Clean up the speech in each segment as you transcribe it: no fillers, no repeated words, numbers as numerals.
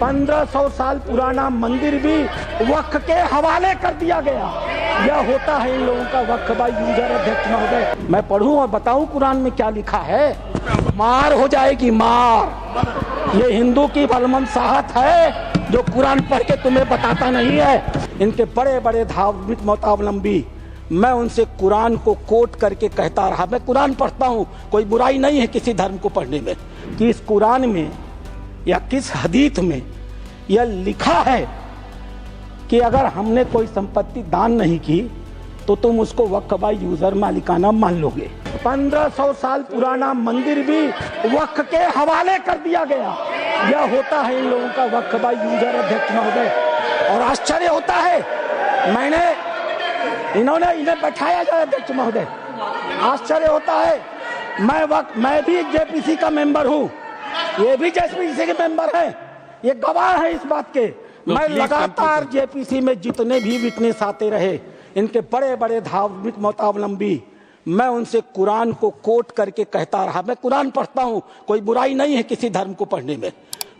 1500 साल पुराना मंदिर भी वक्फ के हवाले कर दिया गया। यह होता है इन लोगों का वक्फ बाई यूजर। अध्यक्ष महोदय, मैं पढ़ूं और बताऊं कुरान में क्या लिखा है। मार हो जाएगी मार। ये हिंदू की बलमनसाहत है जो कुरान पढ़ के तुम्हें बताता नहीं है। इनके बड़े बड़े धार्मिक मतावलंबी, मैं उनसे कुरान को कोट करके कहता रहा। मैं कुरान पढ़ता हूँ, कोई बुराई नहीं है किसी धर्म को पढ़ने में, कि इस कुरान में या किस हदीस में यह लिखा है कि अगर हमने कोई संपत्ति दान नहीं की तो तुम उसको वक्फ बाई यूजर मालिकाना मान लोगे। 1500 साल पुराना मंदिर भी वक्फ के हवाले कर दिया गया। यह होता है इन लोगों का वक्फ बाई यूजर। अध्यक्ष महोदय, और आश्चर्य होता है, इन्हें बैठाया जाए। अध्यक्ष महोदय, आश्चर्य होता है, मैं भी जेपीसी का मेंबर हूँ, ये भी जेपीसी के मेंबर है, ये गवाह है इस बात के। मैं लगातार जेपीसी में जितने भी विटनेस आते रहे, इनके बड़े बड़े धार्मिक मतावलंबी, मैं उनसे कुरान को कोट करके कहता रहा। मैं कुरान पढ़ता हूँ, कोई बुराई नहीं है किसी धर्म को पढ़ने में।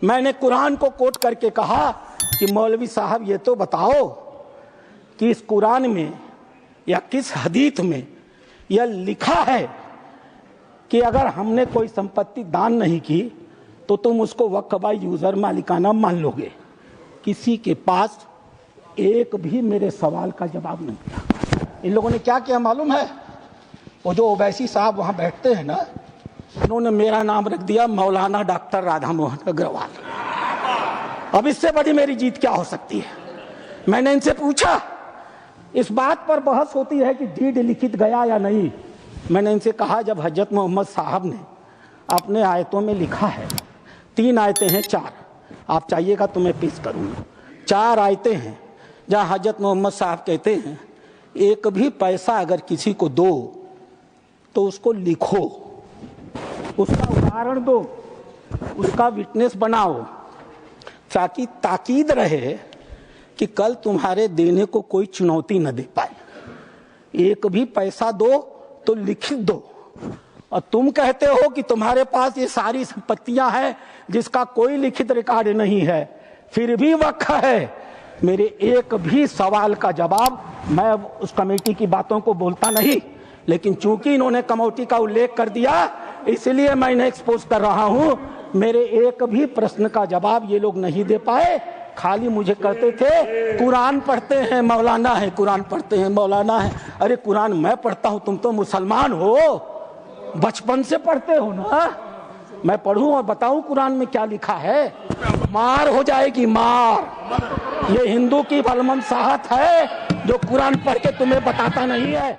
मैंने कुरान को कोट करके कहा कि मौलवी साहब ये तो बताओ कि इस कुरान में या किस हदीस में यह लिखा है कि अगर हमने कोई संपत्ति दान नहीं की तो तुम उसको वक्फ बाई यूजर मालिकाना मान लोगे। किसी के पास एक भी मेरे सवाल का जवाब नहीं था। इन लोगों ने क्या किया मालूम है? वो जो ओवैसी साहब वहां बैठते हैं ना, उन्होंने मेरा नाम रख दिया मौलाना डॉक्टर राधा मोहन अग्रवाल। अब इससे बड़ी मेरी जीत क्या हो सकती है? मैंने इनसे पूछा, इस बात पर बहस होती है कि डीड लिखित गया या नहीं। मैंने इनसे कहा, जब हजरत मोहम्मद साहब ने अपने आयतों में लिखा है, 3 आयतें हैं, 4, आप चाहिएगा तो मैं पेश करूंगा। 4 आयतें हैं जहां हजरत मोहम्मद साहब कहते हैं, एक भी पैसा अगर किसी को दो तो उसको लिखो, उसका उदाहरण दो, उसका विटनेस बनाओ, ताकि ताकीद रहे कि कल तुम्हारे देने को कोई चुनौती न दे पाए। एक भी पैसा दो तो लिखित दो। और तुम कहते हो कि तुम्हारे पास ये सारी संपत्तियां हैं जिसका कोई लिखित रिकॉर्ड नहीं है, फिर भी वक्फ है। मेरे एक भी सवाल का जवाब, मैं उस कमेटी की बातों को बोलता नहीं, लेकिन चूंकि इन्होंने कमेटी का उल्लेख कर दिया इसलिए मैं इन्हें एक्सपोज कर रहा हूं। मेरे एक भी प्रश्न का जवाब ये लोग नहीं दे पाए। खाली मुझे कहते थे कुरान पढ़ते हैं मौलाना है, कुरान पढ़ते हैं मौलाना है। अरे कुरान मैं पढ़ता हूं, तुम तो मुसलमान हो, बचपन से पढ़ते हो ना। मैं पढ़ूं और बताऊं कुरान में क्या लिखा है। मार हो जाएगी मार। ये हिंदू की बलमनसाहत है जो कुरान पढ़ के तुम्हें बताता नहीं है।